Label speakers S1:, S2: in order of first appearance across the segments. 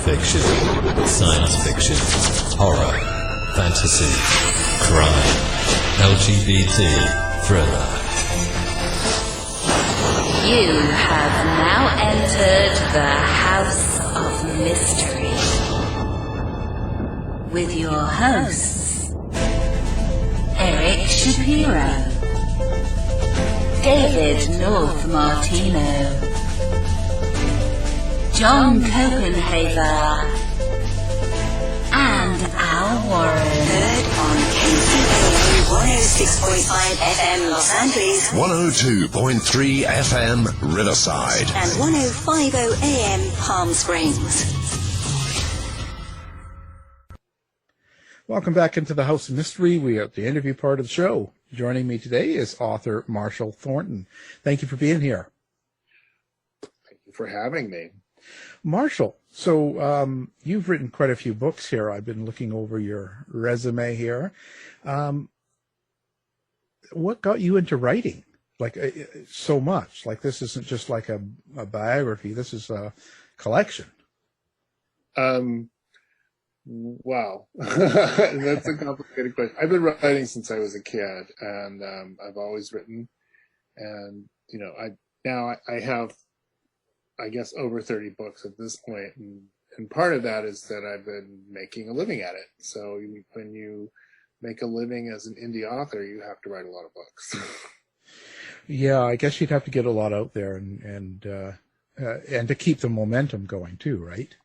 S1: fiction, science fiction, horror, fantasy, crime, LGBT, thriller.
S2: You have now entered the House of Mystery with your hosts, Eric Shapiro, David North Martino, John Copenhaver, and Al Warren. Heard on KCAA 106.5 FM Los Angeles,
S3: 102.3 FM Riverside,
S2: and 105.0 AM Palm Springs.
S4: Welcome back into the House of Mystery. We are at the interview part of the show. Joining me today is author Marshall Thornton. Thank you for being here.
S5: Thank you for having me.
S4: Marshall, so you've written quite a few books here. I've been looking over your resume here. What got you into writing? Like so much? Like this isn't just like a biography. This is a collection.
S5: Wow. That's a complicated question. I've been writing since I was a kid, and I've always written. And, you know, I have, I guess, over 30 books at this point, and part of that is that I've been making a living at it. So when you make a living as an indie author, you have to write a lot of books.
S4: Yeah, I guess you'd have to get a lot out there and to keep the momentum going too, right?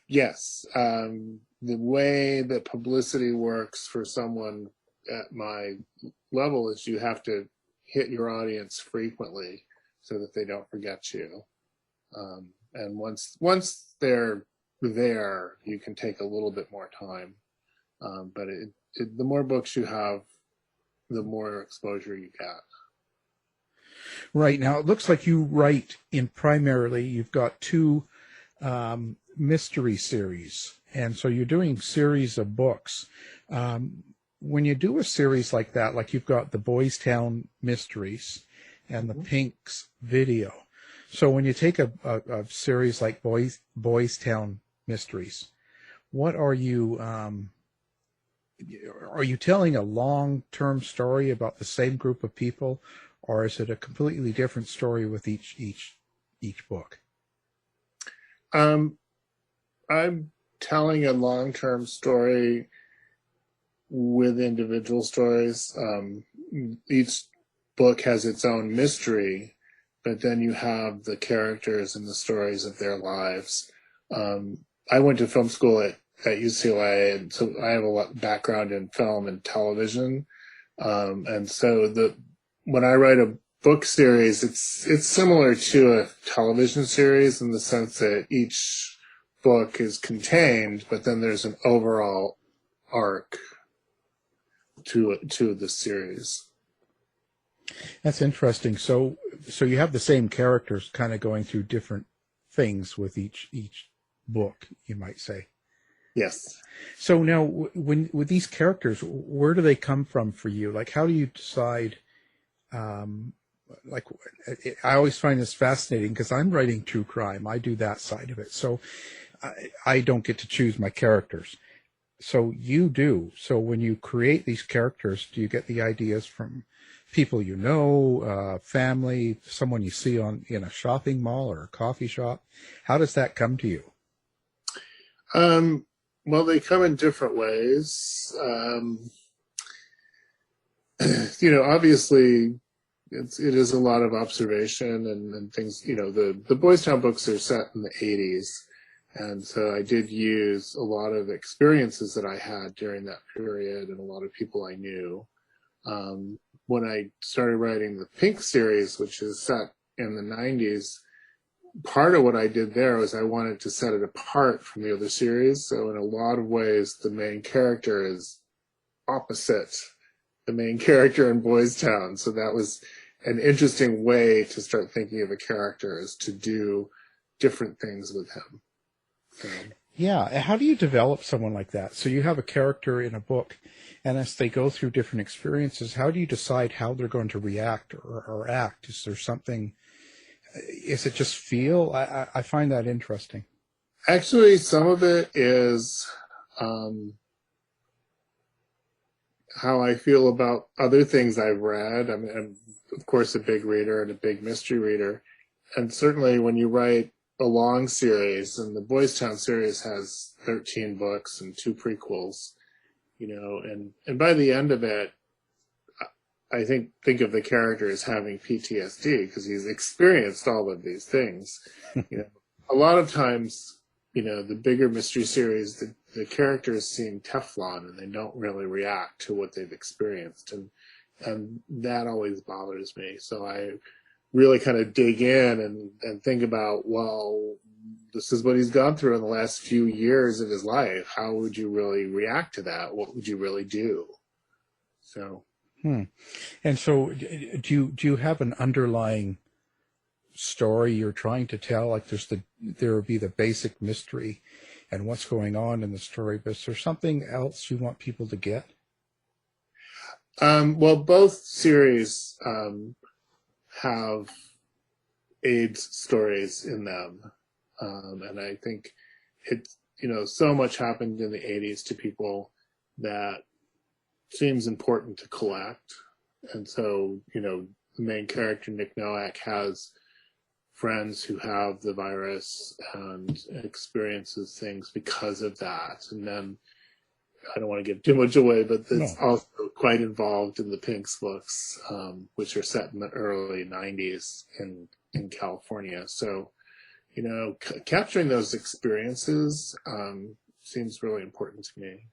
S5: Yes. The way that publicity works for someone at my level is you have to hit your audience frequently so that they don't forget you. And once they're there, you can take a little bit more time. But the more books you have, the more exposure you get.
S4: Right. Now, it looks like you write in primarily, you've got two mystery series. And so you're doing series of books. When you do a series like that, like you've got the Boystown Mysteries and the Pinx Video. So when you take a series like Boystown Mysteries, what are you telling a long-term story about the same group of people, or is it a completely different story with each book?
S5: I'm telling a long-term story with individual stories. Each book has its own mystery, but then you have the characters and the stories of their lives. I went to film school at UCLA, and so I have a lot of background in film and television. And so when I write a book series, it's similar to a television series in the sense that each book is contained, but then there's an overall arc to the series.
S4: That's interesting. So you have the same characters kind of going through different things with each book, you might say.
S5: Yes.
S4: So now, with these characters, where do they come from for you? Like, how do you decide? Like, I always find this fascinating because I'm writing true crime. I do that side of it. So I don't get to choose my characters. So you do. So when you create these characters, do you get the ideas from people you know, family, someone you see in a shopping mall or a coffee shop? How does that come to you?
S5: Well, they come in different ways. Obviously, it is a lot of observation and things. The Boystown books are set in the 80s, and so I did use a lot of experiences that I had during that period and a lot of people I knew. When I started writing the Pinx series, which is set in the 90s, part of what I did there was I wanted to set it apart from the other series. So in a lot of ways, the main character is opposite the main character in Boystown. So that was an interesting way to start thinking of a character, is to do different things with him.
S4: Yeah. How do you develop someone like that? So you have a character in a book, and as they go through different experiences, how do you decide how they're going to react or act? Is there something, is it just feel? I find that interesting.
S5: Actually, some of it is how I feel about other things I've read. I mean, I'm of course a big reader and a big mystery reader, and certainly when you write a long series, and the Boystown series has 13 books and 2 prequels, and by the end of it, I think of the character as having PTSD because he's experienced all of these things. A lot of times, the bigger mystery series, the characters seem Teflon and they don't really react to what they've experienced, and that always bothers me. So I really kind of dig in and think about, well, this is what he's gone through in the last few years of his life. How would you really react to that? What would you really do? So.
S4: And so do you have an underlying story you're trying to tell? Like there would be the basic mystery and what's going on in the story, but is there something else you want people to get?
S5: Well, both series have AIDS stories in them. And I think it's, so much happened in the 80s to people that seems important to collect. And so, the main character, Nick Nowak, has friends who have the virus and experiences things because of that. And then, I don't want to give too much away, but it's also quite involved in the Pinx books, which are set in the early 90s in California. So, capturing those experiences seems really important to me.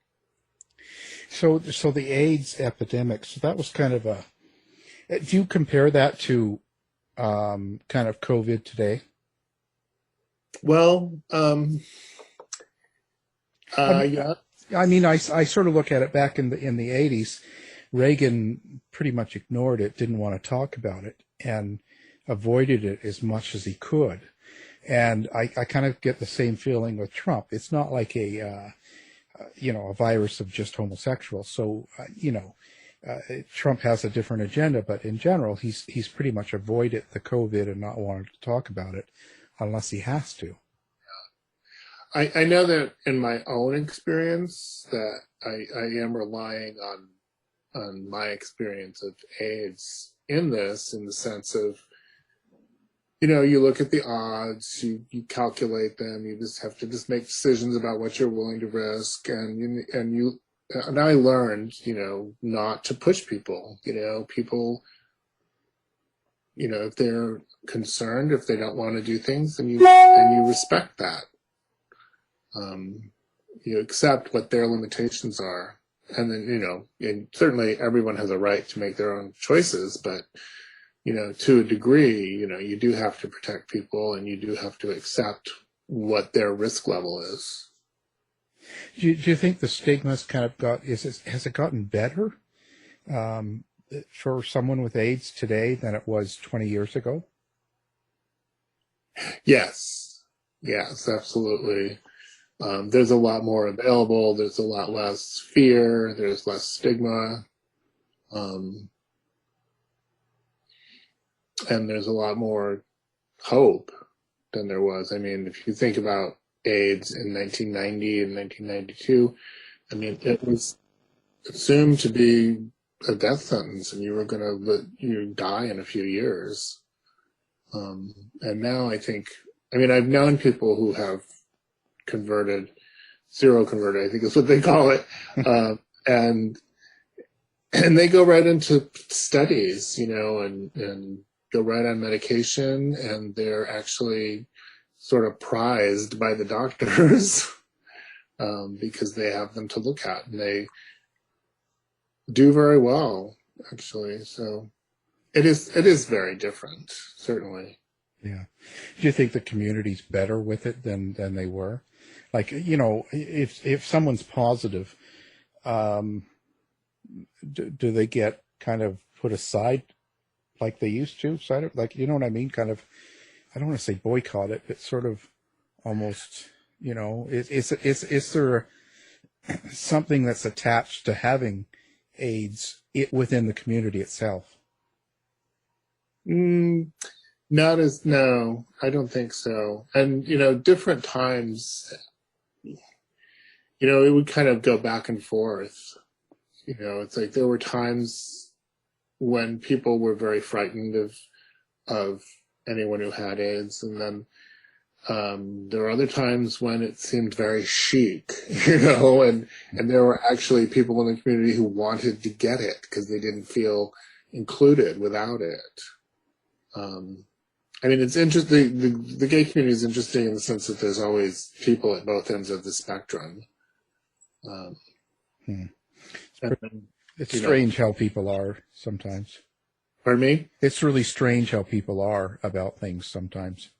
S4: So the AIDS epidemic, so that was kind of do you compare that to kind of COVID today?
S5: Well, yeah.
S4: I mean, I sort of look at it back in the 80s. Reagan pretty much ignored it, didn't want to talk about it, and avoided it as much as he could. And I kind of get the same feeling with Trump. It's not like a virus of just homosexuals. So, Trump has a different agenda, but in general, he's pretty much avoided the COVID and not wanted to talk about it unless he has to.
S5: I know that in my own experience that I am relying on my experience of AIDS in the sense of, you look at the odds, you calculate them, you just have to make decisions about what you're willing to risk, and I learned, not to push people. People, if they're concerned, if they don't want to do things, then you respect that. You accept what their limitations are, and then and certainly everyone has a right to make their own choices, but to a degree, you do have to protect people, and you do have to accept what their risk level is.
S4: Do you think the stigma's kind of has it gotten better for someone with AIDS today than it was 20 years ago?
S5: Yes, absolutely. There's a lot more available. There's a lot less fear. There's less stigma. And there's a lot more hope than there was. I mean, if you think about AIDS in 1990 and 1992, I mean, it was assumed to be a death sentence, and you were going to die in a few years. And now I think, I've known people who have converted, seroconverted, I think is what they call it, and they go right into studies, and go right on medication, and they're actually sort of prized by the doctors because they have them to look at, and they do very well, actually. So it is very different, certainly.
S4: Yeah. Do you think the community's better with it than they were? Like, if someone's positive, do they get kind of put aside like they used to? Like, you know what I mean? Kind of, I don't want to say boycott it, but sort of almost, is there something that's attached to having AIDS within the community itself?
S5: No, I don't think so. And, different times, it would kind of go back and forth. It's like there were times when people were very frightened of anyone who had AIDS. And then there were other times when it seemed very chic, and there were actually people in the community who wanted to get it because they didn't feel included without it. It's interesting. The gay community is interesting in the sense that there's always people at both ends of the spectrum.
S4: It's strange how people are sometimes.
S5: Pardon me?
S4: It's really strange how people are about things sometimes.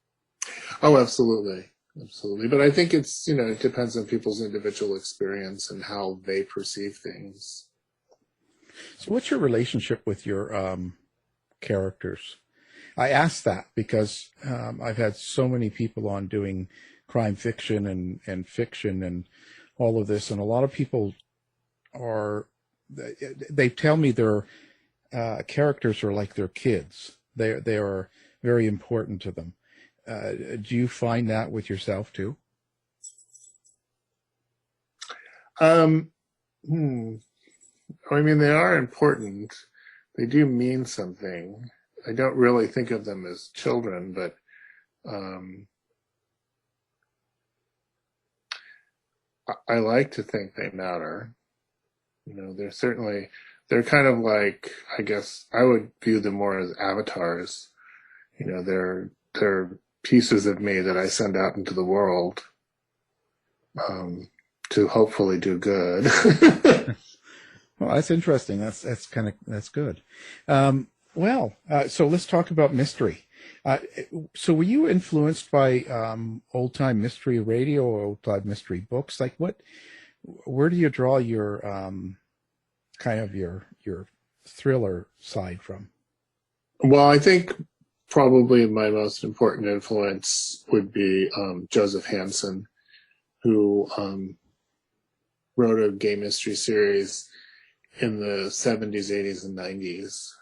S5: Oh, absolutely. Absolutely. But I think it's, it depends on people's individual experience and how they perceive things.
S4: So what's your relationship with your characters? I ask that because I've had so many people on doing crime fiction and fiction and all of this, and a lot of people they tell me their characters are like their kids. They are very important to them. Do you find that with yourself too?
S5: They are important. They do mean something. I don't really think of them as children, but I like to think they matter. They're kind of like, I guess I would view them more as avatars. They're pieces of me that I send out into the world to hopefully do good.
S4: Well, that's interesting. That's good. So let's talk about mystery. So were you influenced by old time mystery radio or old time mystery books? Like where do you draw your kind of your thriller side from?
S5: Well, I think probably my most important influence would be Joseph Hansen, who wrote a gay mystery series in the 70s, 80s, and 90s.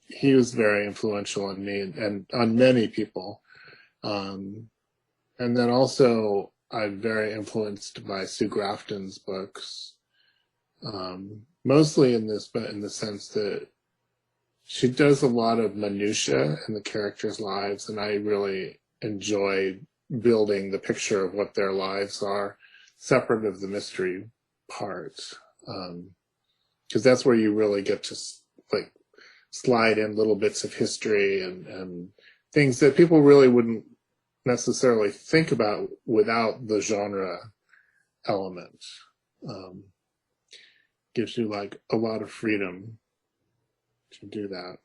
S5: He was very influential on me and on many people. And then also I'm very influenced by Sue Grafton's books, mostly in the sense that she does a lot of minutia in the characters' lives, and I really enjoy building the picture of what their lives are, separate of the mystery part, because that's where you really get to slide in little bits of history and things that people really wouldn't necessarily think about without the genre element. Gives you a lot of freedom to do that.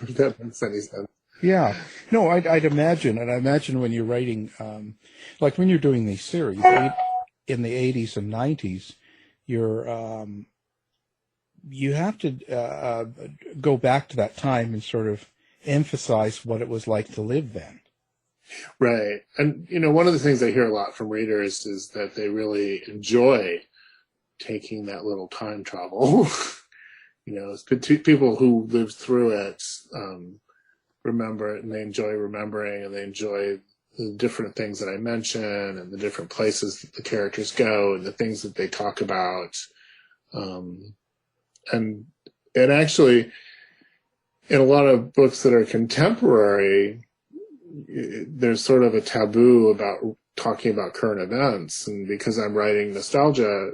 S5: If that makes any sense.
S4: Yeah. No, I'd imagine, and I imagine when you're writing, when you're doing these series in the 80s and 90s, you have to go back to that time and sort of emphasize what it was like to live then.
S5: Right. And, one of the things I hear a lot from readers is that they really enjoy taking that little time travel. People who lived through it remember it, and they enjoy remembering, and they enjoy the different things that I mention and the different places that the characters go and the things that they talk about. And actually, in a lot of books that are contemporary, there's sort of a taboo about talking about current events. And because I'm writing nostalgia,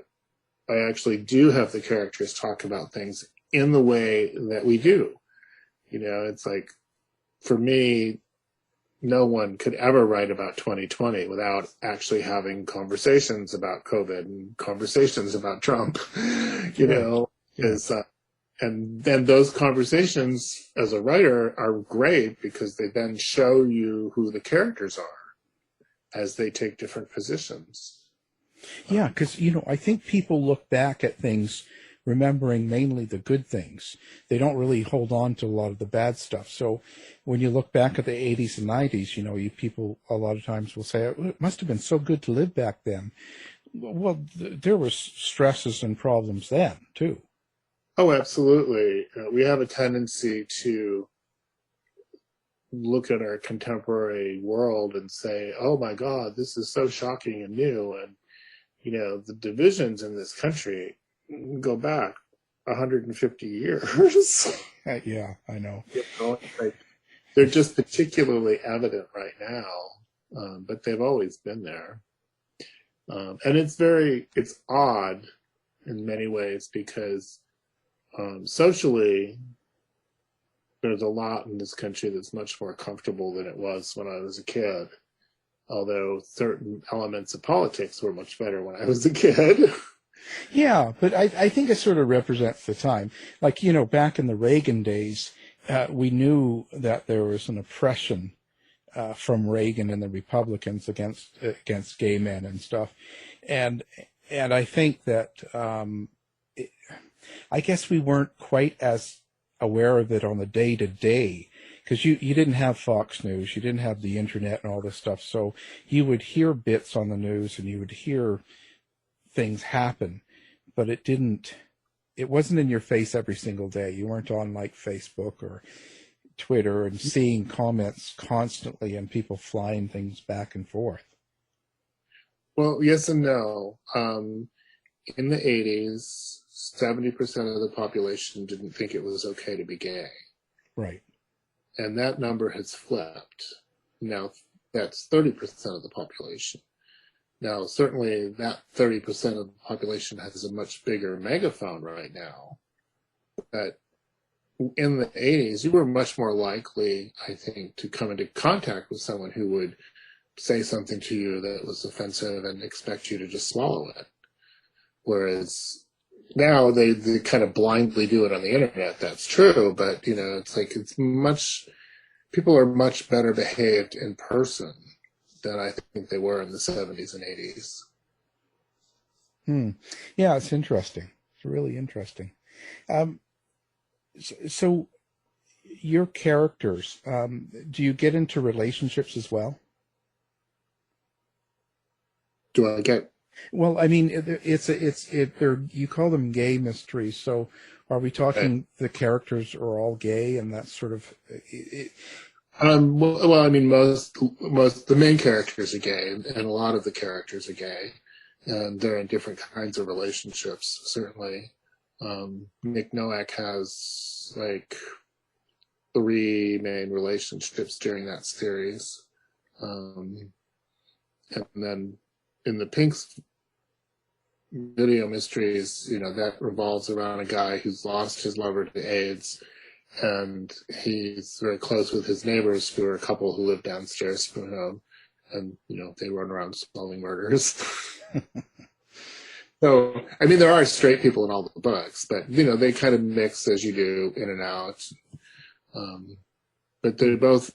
S5: I actually do have the characters talk about things in the way that we do. It's like, for me, no one could ever write about 2020 without actually having conversations about COVID and conversations about Trump, and then those conversations as a writer are great because they then show you who the characters are as they take different positions.
S4: Yeah, because, I think people look back at things remembering mainly the good things. They don't really hold on to a lot of the bad stuff. So when you look back at the 80s and 90s, people a lot of times will say, it must have been so good to live back then. Well, there was stresses and problems then, too. Oh,
S5: absolutely. We have a tendency to, I don't know if it's a look at our contemporary world and say, oh my God, this is so shocking and new. And, you know, the divisions in this country go back 150 years.
S4: Yeah, I know.
S5: You know, like, they're just particularly evident right now, but they've always been there. And it's odd in many ways because socially, there's a lot in this country that's much more comfortable than it was when I was a kid. Although certain elements of politics were much better when I was a kid.
S4: Yeah, but I think it sort of represents the time. Like, you know, back in the Reagan days, we knew that there was an oppression from Reagan and the Republicans against gay men and stuff. And I think that I guess we weren't quite as aware of it on the day-to-day, because you didn't have Fox News, you didn't have the internet and all this stuff, so you would hear bits on the news and you would hear things happen, but it wasn't in your face every single day. You weren't on like Facebook or Twitter and seeing comments constantly and people flying things back and forth.
S5: Well, yes and no. In the 80s, 70% of the population didn't think it was okay to be gay.
S4: Right.
S5: And that number has flipped. Now that's 30% of the population. Now, certainly that 30% of the population has a much bigger megaphone right now. But in the 80s, you were much more likely, I think, to come into contact with someone who would say something to you that was offensive and expect you to just swallow it. Whereas now they kind of blindly do it on the internet. That's true, but you know, it's like people are much better behaved in person than I think they were in the 70s and 80s.
S4: Yeah, it's interesting. It's really interesting. So your characters, do you get into relationships as well?
S5: Do I get?
S4: Well, I mean, you call them gay mysteries. So are we talking the characters are all gay and that's sort of
S5: Well, I mean, most the main characters are gay, and a lot of the characters are gay, and they're in different kinds of relationships. Certainly, Nick Nowak has like 3 main relationships during that series, and then in the Pinx Video Mysteries, you know, that revolves around a guy who's lost his lover to AIDS. And he's very close with his neighbors, who are a couple who live downstairs from him, and you know they run around solving murders. So, I mean, there are straight people in all the books, but you know they kind of mix as you do in and out. But they both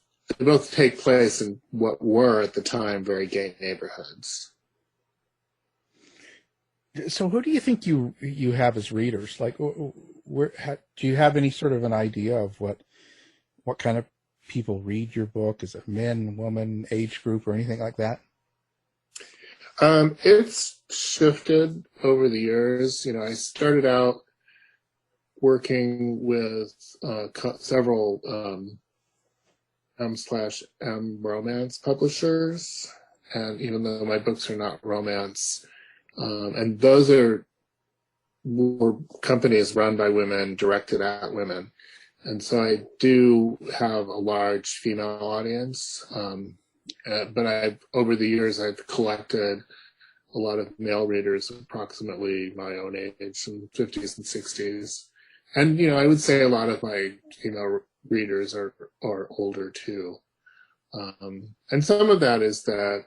S5: take place in what were at the time very gay neighborhoods.
S4: So who do you think you have as readers? Like, do you have any sort of an idea of what kind of people read your book? Is it men, woman, age group, or anything like that?
S5: It's shifted over the years. You know, I started out working with several M/M romance publishers, and even though my books are not romance, and those were companies run by women, directed at women. And so I do have a large female audience. But over the years, I've collected a lot of male readers, approximately my own age, in 50s and 60s. And, you know, I would say a lot of my female readers are older too. And some of that is that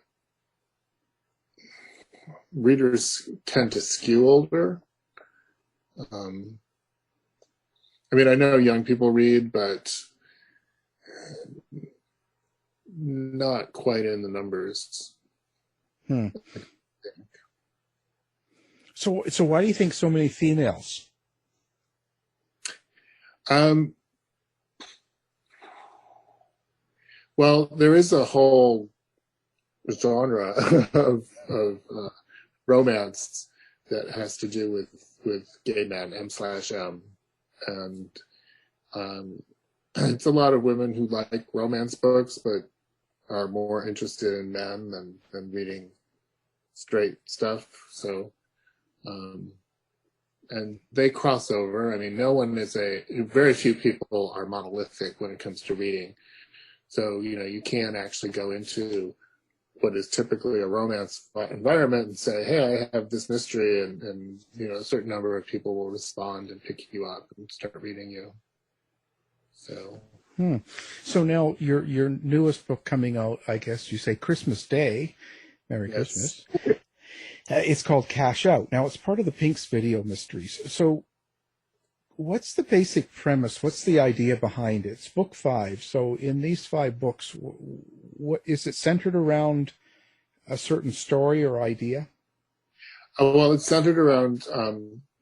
S5: readers tend to skew older. I mean, I know young people read, but not quite in the numbers.
S4: So why do you think so many females?
S5: Well, there is a whole genre of romance that has to do with gay men, M/M, and it's a lot of women who like romance books, but are more interested in men than reading straight stuff. So, and they cross over. I mean, very few people are monolithic when it comes to reading. So, you can actually go into what is typically a romance environment and say, hey, I have this mystery, and a certain number of people will respond and pick you up and start reading you. So.
S4: So now your newest book coming out, I guess you say Christmas Day. Merry Christmas. It's called Cash Out. Now it's part of the Pinx Video Mysteries. So what's the basic premise? What's the idea behind it? It's book 5. So in these 5 books, what is it centered around a certain story or idea?
S5: Well, it's centered around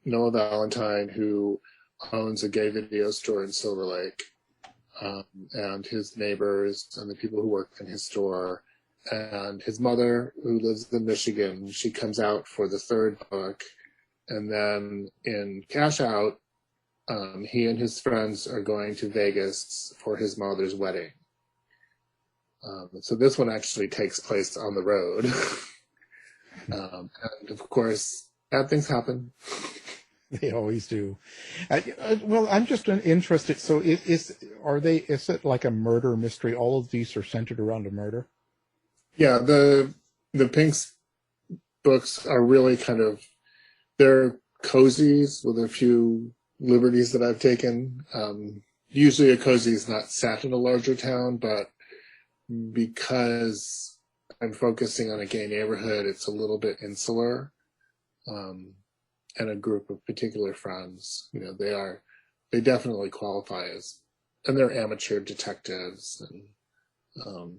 S5: Noah Valentine, who owns a gay video store in Silver Lake, and his neighbors and the people who work in his store. And his mother, who lives in Michigan, she comes out for the 3rd book. And then in Cash Out, he and his friends are going to Vegas for his mother's wedding. So this one actually takes place on the road. And of course, bad things happen.
S4: They always do. Well, I'm just interested. So is it like a murder mystery? All of these are centered around a murder?
S5: Yeah, the Pinx books are really they're cozies with a few liberties that I've taken. Usually a cozy is not set in a larger town, but because I'm focusing on a gay neighborhood, it's a little bit insular. And a group of particular friends, they definitely qualify and they're amateur detectives, and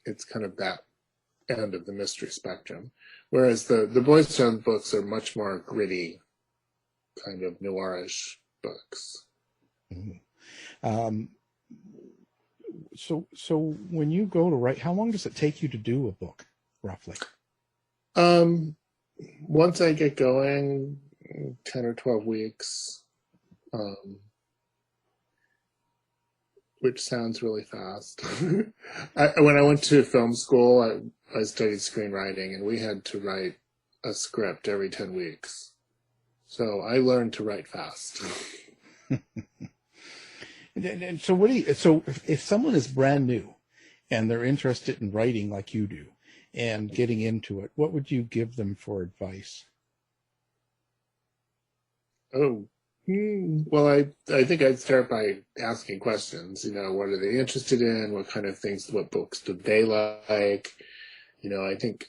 S5: it's kind of that end of the mystery spectrum. Whereas the Boystown books are much more gritty, kind of noirish books.
S4: Mm-hmm. So when you go to write, how long does it take you to do a book, roughly?
S5: Once I get going, 10 or 12 weeks, which sounds really fast. When I went to film school, I studied screenwriting, and we had to write a script every 10 weeks. So I learned to write fast.
S4: And so if someone is brand new and they're interested in writing like you do and getting into it, what would you give them for advice?
S5: Well, I think I'd start by asking questions. What are they interested in? What kind of things, what books do they like? I think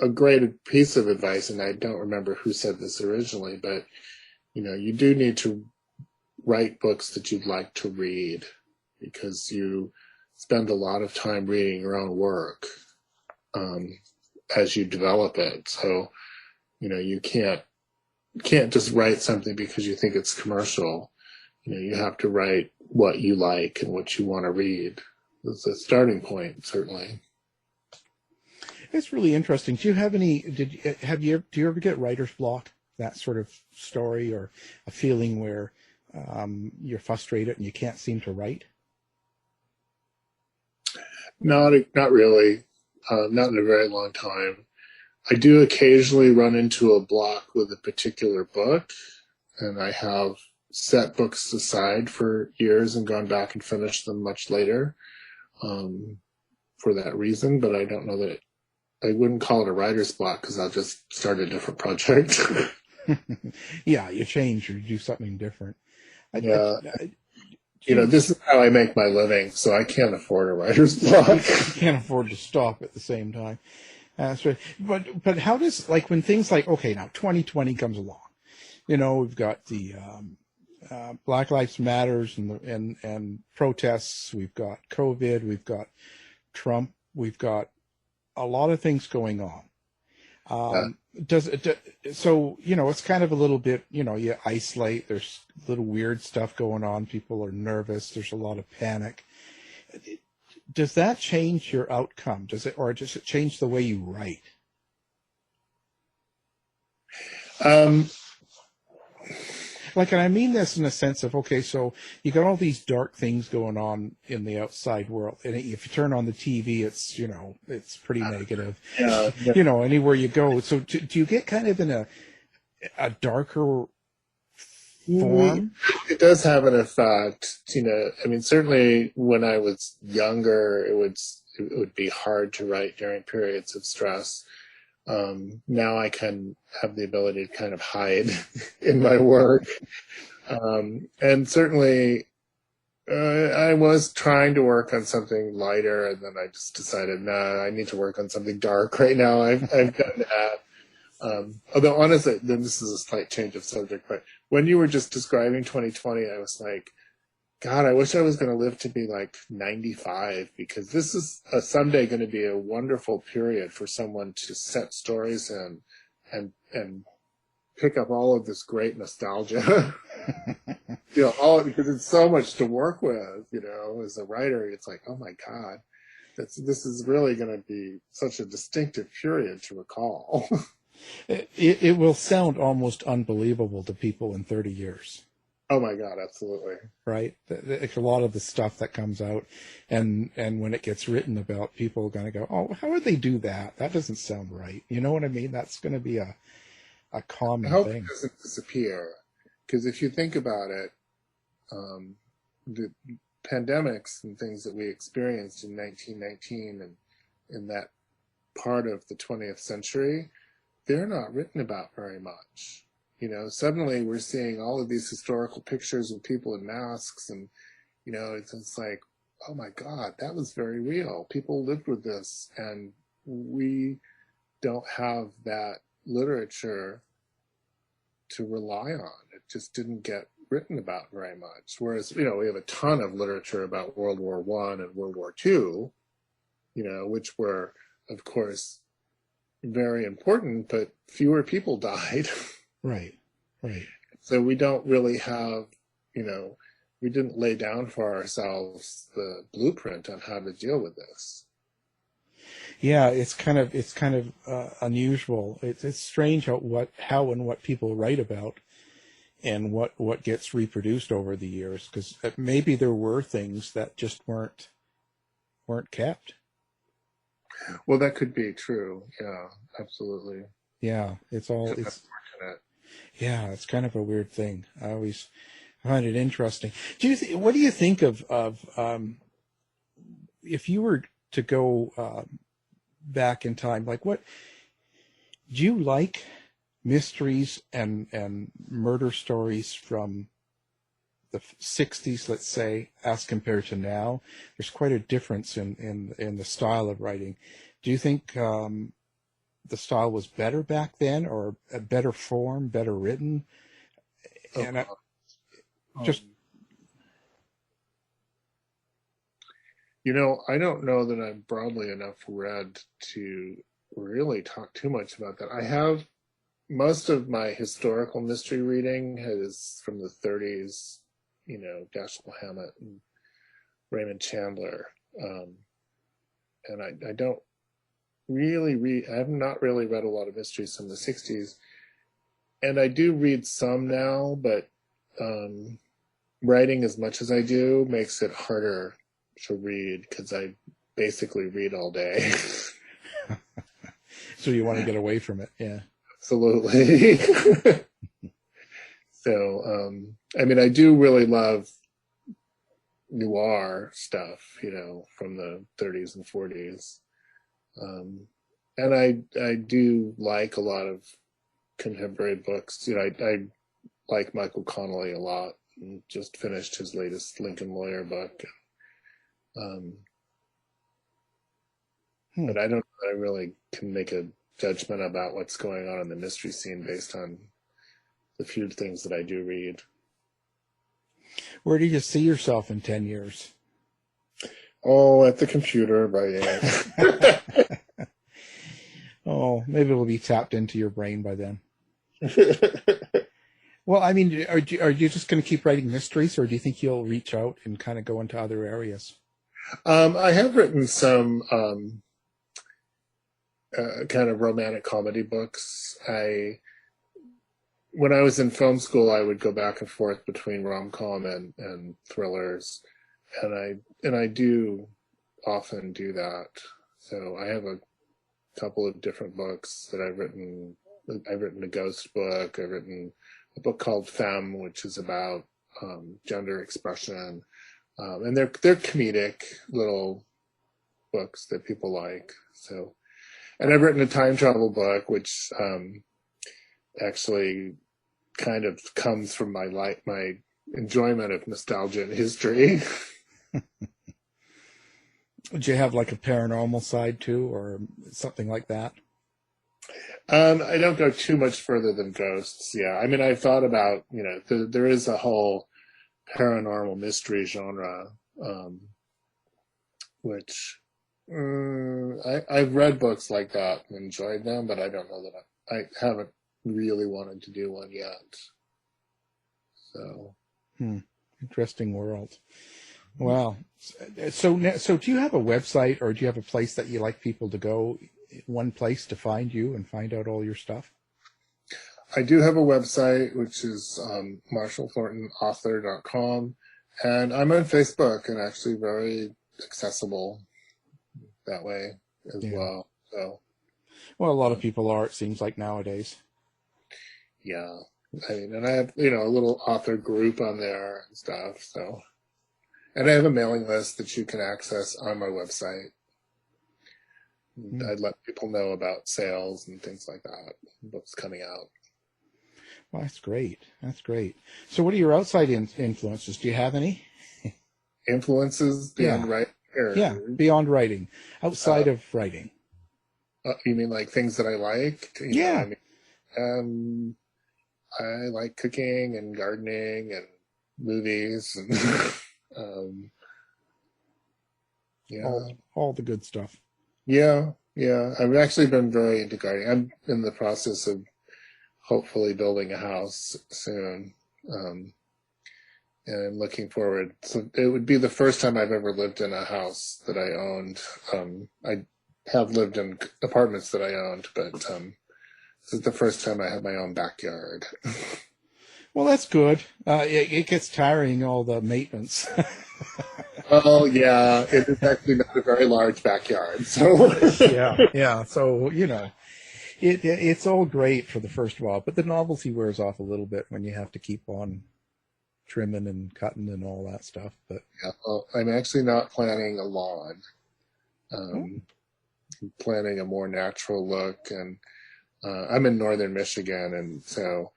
S5: a great piece of advice, and I don't remember who said this originally, but, you do need to write books that you'd like to read, because you spend a lot of time reading your own work as you develop it. So, you can't just write something because you think it's commercial. You have to write what you like and what you want to read. That's a starting point, certainly.
S4: It's really interesting. Do you have do you ever get writer's block? That sort of story, or a feeling where you're frustrated and you can't seem to write?
S5: Not really. Not in a very long time. I do occasionally run into a block with a particular book, and I have set books aside for years and gone back and finished them much later for that reason, but I don't know that I wouldn't call it a writer's block, because I'll just start a different project.
S4: Yeah, you change or you do something different.
S5: This is how I make my living, so I can't afford a writer's block.
S4: You can't afford to stop at the same time. That's right. But how does, like, when things like, okay, now 2020 comes along, we've got the Black Lives Matters and protests, we've got COVID, we've got Trump, we've got a lot of things going on. So it's kind of a little bit, you isolate, there's little weird stuff going on, people are nervous, there's a lot of panic. Does that change your outcome? Does it change the way you write? Like, and I mean this in a sense of, okay, so you got all these dark things going on in the outside world, and if you turn on the TV, it's, you know, it's pretty negative.
S5: Yeah.
S4: You know, anywhere you go. So do you get kind of in a darker form?
S5: It does have an effect, you know. I mean, certainly when I was younger, it would be hard to write during periods of stress. Now I can have the ability to kind of hide in my work. And certainly I was trying to work on something lighter, and then I just decided, nah, I need to work on something dark right now. I've done that. Although honestly, then this is a slight change of subject, but when you were just describing 2020, I was like, God, I wish I was going to live to be like 95, because this is someday going to be a wonderful period for someone to set stories in and pick up all of this great nostalgia. You know, because it's so much to work with, you know, as a writer. It's like, oh my God, this is really going to be such a distinctive period to recall.
S4: It will sound almost unbelievable to people in 30 years.
S5: Oh my God, absolutely.
S4: Right? It's a lot of the stuff that comes out, and when it gets written about, people are going to go, oh, how would they do that? That doesn't sound right. You know what I mean? That's going to be a common
S5: I hope
S4: thing.
S5: it doesn't disappear, because if you think about it, the pandemics and things that we experienced in 1919 and in that part of the 20th century, they're not written about very much. You know, suddenly we're seeing all of these historical pictures of people in masks, and, you know, it's like, oh my God, that was very real. People lived with this, and we don't have that literature to rely on. It just didn't get written about very much. Whereas, you know, we have a ton of literature about World War I and World War II, you know, which were, of course, very important, but fewer people died.
S4: Right, right.
S5: So we don't really have, you know, we didn't lay down for ourselves the blueprint on how to deal with this.
S4: Yeah, it's kind of unusual. It's strange how and what people write about, and what gets reproduced over the years, because maybe there were things that just weren't kept.
S5: Well, that could be true. Yeah, absolutely.
S4: Yeah, it's kind of a weird thing. I always find it interesting. What do you think of if you were to go back in time, like, what do you like mysteries and murder stories from the 60s, let's say, as compared to now? There's quite a difference in the style of writing. Do you think the style was better back then, or a better form, better written? And
S5: you know, I don't know that I'm broadly enough read to really talk too much about that. I have most of my historical mystery reading is from the 30s, you know, Dashiell Hammett and Raymond Chandler. And I don't really I have not really read a lot of mysteries from the 60s. And I do read some now, but writing as much as I do makes it harder to read, because I basically read all day.
S4: So you want to get away from it, yeah.
S5: Absolutely. So, I mean, I do really love noir stuff, you know, from the 30s and 40s. And I do like a lot of contemporary books. You know, I like Michael Connelly a lot, and just finished his latest Lincoln Lawyer book. But I don't know that I really can make a judgment about what's going on in the mystery scene based on the few things that I do read.
S4: Where do you see yourself in 10 years?
S5: Oh, at the computer by
S4: Oh, maybe it'll be tapped into your brain by then. Well, I mean, are you just going to keep writing mysteries, or do you think you'll reach out and kind of go into other areas?
S5: I have written some kind of romantic comedy books. You when I was in film school, I would go back and forth between rom-com and thrillers, and I do often do that. So I have a couple of different books that I've written. I've written a ghost book. I've written a book called Femme, which is about gender expression, and they're comedic little books that people like. So, and I've written a time travel book, which actually kind of comes from my enjoyment of nostalgia and history.
S4: Do you have like a paranormal side too, or something like that?
S5: I don't go too much further than ghosts. Yeah, I mean, I thought about, there is a whole paranormal mystery genre, which I've read books like that and enjoyed them, but I don't know that I haven't really wanted to do one yet. So,
S4: Interesting world. Wow. So do you have a website, or do you have a place that you like people to go, one place to find you and find out all your stuff?
S5: I do have a website, which is marshallthorntonauthor.com, and I'm on Facebook, and actually very accessible that way as well. So,
S4: well, a lot of people are, it seems like, nowadays.
S5: Yeah, I mean, and I have a little author group on there and stuff. So, and I have a mailing list that you can access on my website. I'd let people know about sales and things like that, books coming out.
S4: Well, that's great. That's great. So what are your outside influences? Do you have any?
S5: Influences beyond writing?
S4: Yeah, beyond writing. Outside of writing.
S5: You mean like things that I like?
S4: Yeah.
S5: I like cooking and gardening and movies and
S4: all the good stuff.
S5: Yeah. I've actually been very into gardening. I'm in the process of hopefully building a house soon. And I'm looking forward. So it would be the first time I've ever lived in a house that I owned. I have lived in apartments that I owned, but this is the first time I have my own backyard.
S4: Well, that's good. It gets tiring, all the maintenance.
S5: Well, yeah, it is actually not a very large backyard. So
S4: yeah. So it's all great for the first while, but the novelty wears off a little bit when you have to keep on trimming and cutting and all that stuff. But
S5: yeah, well, I'm actually not planning a lawn. I'm planning a more natural look, and I'm in northern Michigan, and so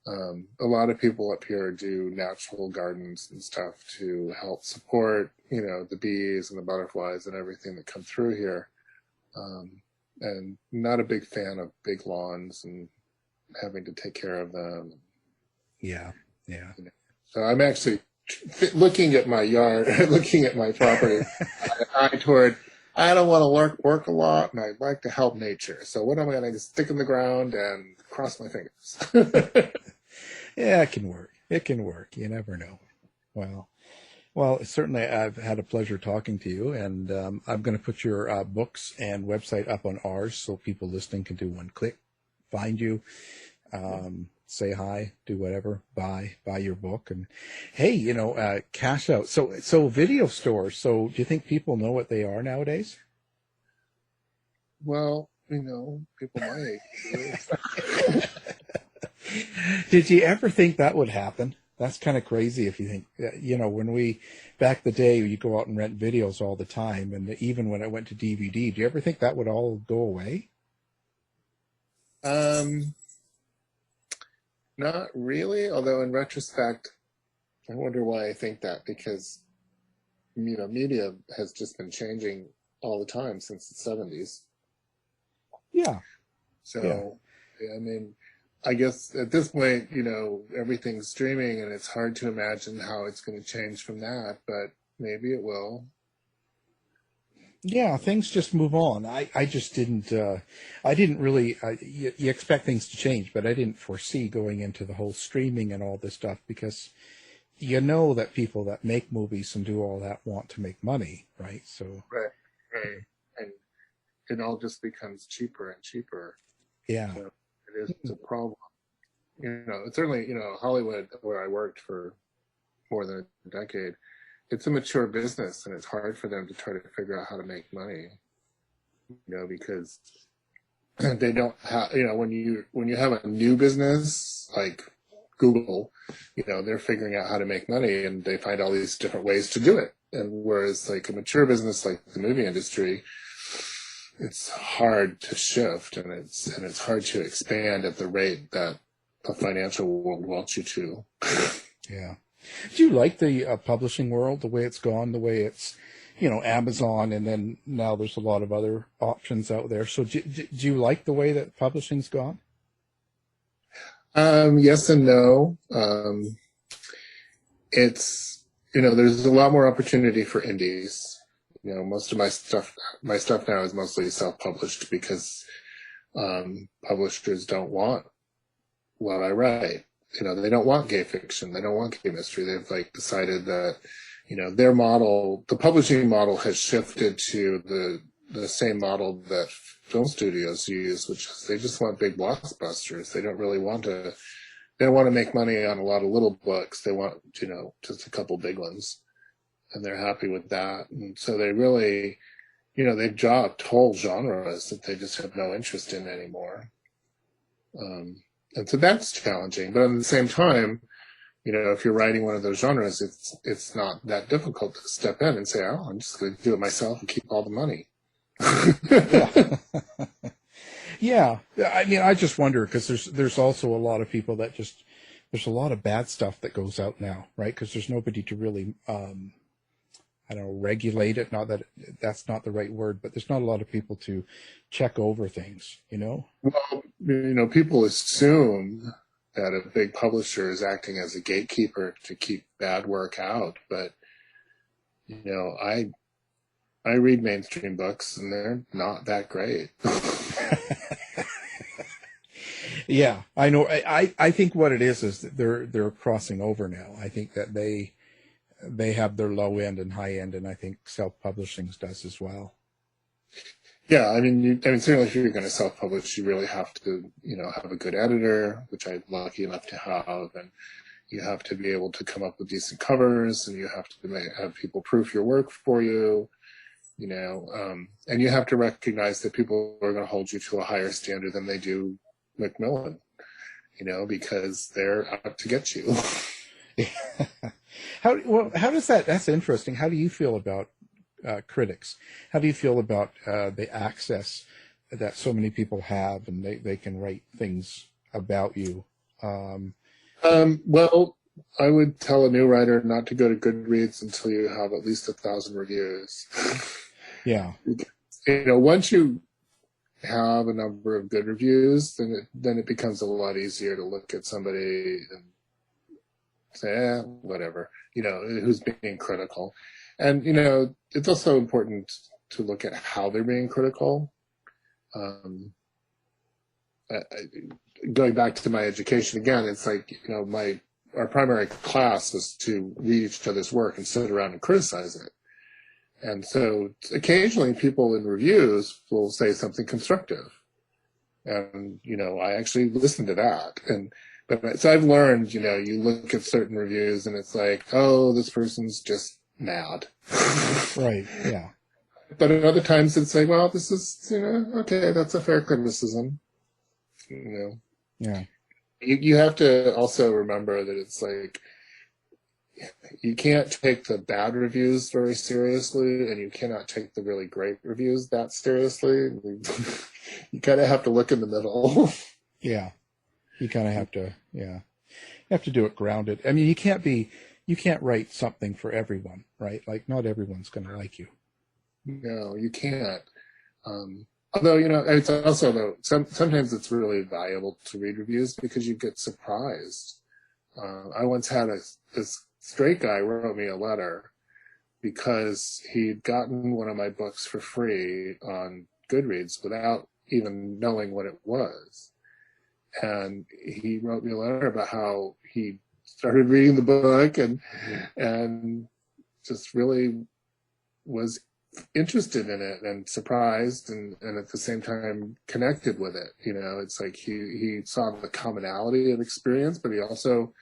S5: a lot of people up here do natural gardens and stuff to help support, the bees and the butterflies and everything that come through here. And not a big fan of big lawns and having to take care of them.
S4: Yeah.
S5: So I'm actually looking at my yard, looking at my property, I don't want to work a lot, and I'd like to help nature. So what am I going to stick in the ground and cross my fingers?
S4: Yeah, it can work. It can work. You never know. Well, certainly I've had a pleasure talking to you, and I'm going to put your books and website up on ours so people listening can do one click, find you, say hi, do whatever, buy your book, and hey, cash out. So video stores. So do you think people know what they are nowadays?
S5: Well, people might.
S4: Did you ever think that would happen? That's kind of crazy if you think, when back the day, you go out and rent videos all the time. And even when it went to DVD, do you ever think that would all go away?
S5: Not really. Although in retrospect, I wonder why I think that, because, media has just been changing all the time since the 70s.
S4: Yeah.
S5: So, I mean, I guess at this point, everything's streaming, and it's hard to imagine how it's going to change from that, but maybe it will.
S4: Yeah, things just move on. I just didn't, I didn't really, you expect things to change, but I didn't foresee going into the whole streaming and all this stuff, because that people that make movies and do all that want to make money, right? So
S5: Right. And it all just becomes cheaper and cheaper.
S4: Yeah.
S5: So it's a problem. certainly, Hollywood, where I worked for more than a decade, it's a mature business, and it's hard for them to try to figure out how to make money, because they don't have, when you have a new business like Google, they're figuring out how to make money, and they find all these different ways to do it. And whereas like a mature business like the movie industry, it's hard to shift, and it's hard to expand at the rate that the financial world wants you to.
S4: Yeah. Do you like the publishing world, the way it's gone, the way it's, Amazon, and then now there's a lot of other options out there. So do you like the way that publishing's gone?
S5: Yes and no. It's, there's a lot more opportunity for indies. Most of my stuff now is mostly self-published because publishers don't want what I write. They don't want gay fiction. They don't want gay mystery. They've decided that, their model, the publishing model, has shifted to the same model that film studios use, which is they just want big blockbusters. They don't really want to. They don't want to make money on a lot of little books. They want, just a couple big ones, and they're happy with that. And so they really, they've dropped whole genres that they just have no interest in anymore. And so that's challenging. But at the same time, if you're writing one of those genres, it's not that difficult to step in and say, oh, I'm just going to do it myself and keep all the money.
S4: Yeah. I mean, I just wonder, because there's also a lot of people that there's a lot of bad stuff that goes out now, right? Because there's nobody to really, regulate it. Not that that's not the right word, but there's not a lot of people to check over things,
S5: Well, people assume that a big publisher is acting as a gatekeeper to keep bad work out. But, I read mainstream books, and they're not that great.
S4: Yeah, I know. I think what it is that they're crossing over now. I think that they have their low end and high end, and I think self-publishing does as well.
S5: Yeah, I mean, certainly if you're going to self-publish, you really have to, have a good editor, which I'm lucky enough to have, and you have to be able to come up with decent covers, and you have to have people proof your work for you, and you have to recognize that people are going to hold you to a higher standard than they do Macmillan, because they're out to get you.
S4: How does that? That's interesting. How do you feel about critics? How do you feel about the access that so many people have, and they can write things about you?
S5: Well, I would tell a new writer not to go to Goodreads until you have at least 1,000 reviews.
S4: Yeah.
S5: Once you have a number of good reviews, then it becomes a lot easier to look at somebody and say, whatever, who's being critical. And, it's also important to look at how they're being critical. Going back to my education again, it's like, our primary class was to read each other's work and sit around and criticize it. And so occasionally people in reviews will say something constructive. And, I actually listen to that. But so I've learned, you look at certain reviews and it's like, oh, this person's just mad.
S4: Right, yeah.
S5: But at other times it's like, well, this is, okay, that's a fair criticism.
S4: Yeah.
S5: You have to also remember that it's like, you can't take the bad reviews very seriously, and you cannot take the really great reviews that seriously. You kind of have to look in the middle.
S4: Yeah. You kind of have to, you have to do it grounded. I mean, you can't write something for everyone, right? Like, not everyone's going to like you.
S5: No, you can't. Although, it's also, though, sometimes it's really valuable to read reviews because you get surprised. I once had this straight guy wrote me a letter because he'd gotten one of my books for free on Goodreads without even knowing what it was. And he wrote me a letter about how he started reading the book and just really was interested in it and surprised and at the same time connected with it. You know, it's like he saw the commonality of experience, but he also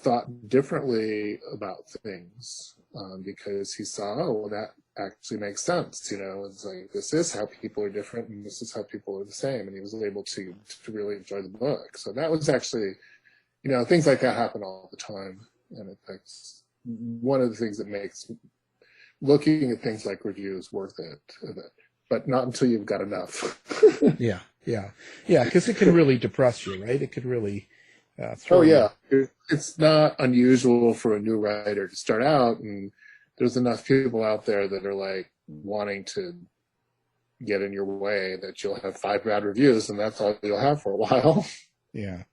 S5: thought differently about things because he saw, oh, well, that actually makes sense. You know, it's like, this is how people are different and this is how people are the same. And he was able to really enjoy the book. So that was actually, you know, things like that happen all the time. And it's one of the things that makes looking at things like reviews worth it, but not until you've got enough.
S4: Yeah, because it can really depress you, right? It could really throw you.
S5: It's not unusual for a new writer to start out, and there's enough people out there that are like wanting to get in your way that you'll have 5 bad reviews, and that's all you'll have for a while.
S4: Yeah,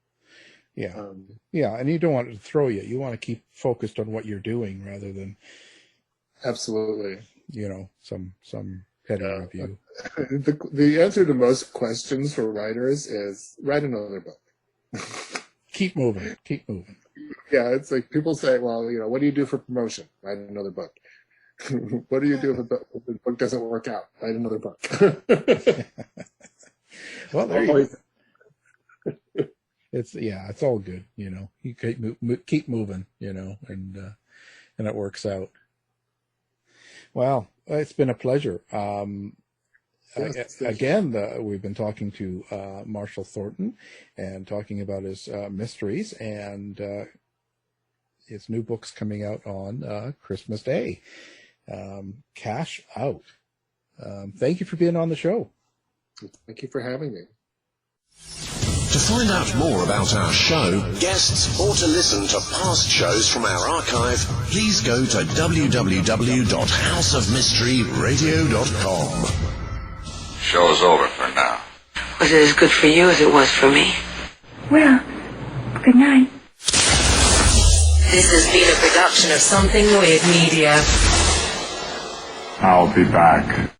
S4: and you don't want it to throw you. You want to keep focused on what you're doing rather than
S5: absolutely,
S4: you know, some petty review.
S5: The answer to most questions for writers is write another book.
S4: Keep moving.
S5: Yeah, it's like people say, well, you know, what do you do for promotion? Write another book. What do you do if the book doesn't work out? Write another book. Well, there you go. It's all good, you know. You keep moving, you know, and it works out. Well, it's been a pleasure. Again, we've been talking to Marshall Thornton and talking about his mysteries and his new book's coming out on Christmas Day. Cash Out. Thank you for being on the show. Thank you for having me.
S3: To find out more about our show, guests, or to listen to past shows from our archive, please go to www.houseofmysteryradio.com.
S6: Show's over for now.
S7: Was it as good for you as it was for me?
S8: Well, good night.
S2: This has been a production of Something Weird Media.
S6: I'll be back.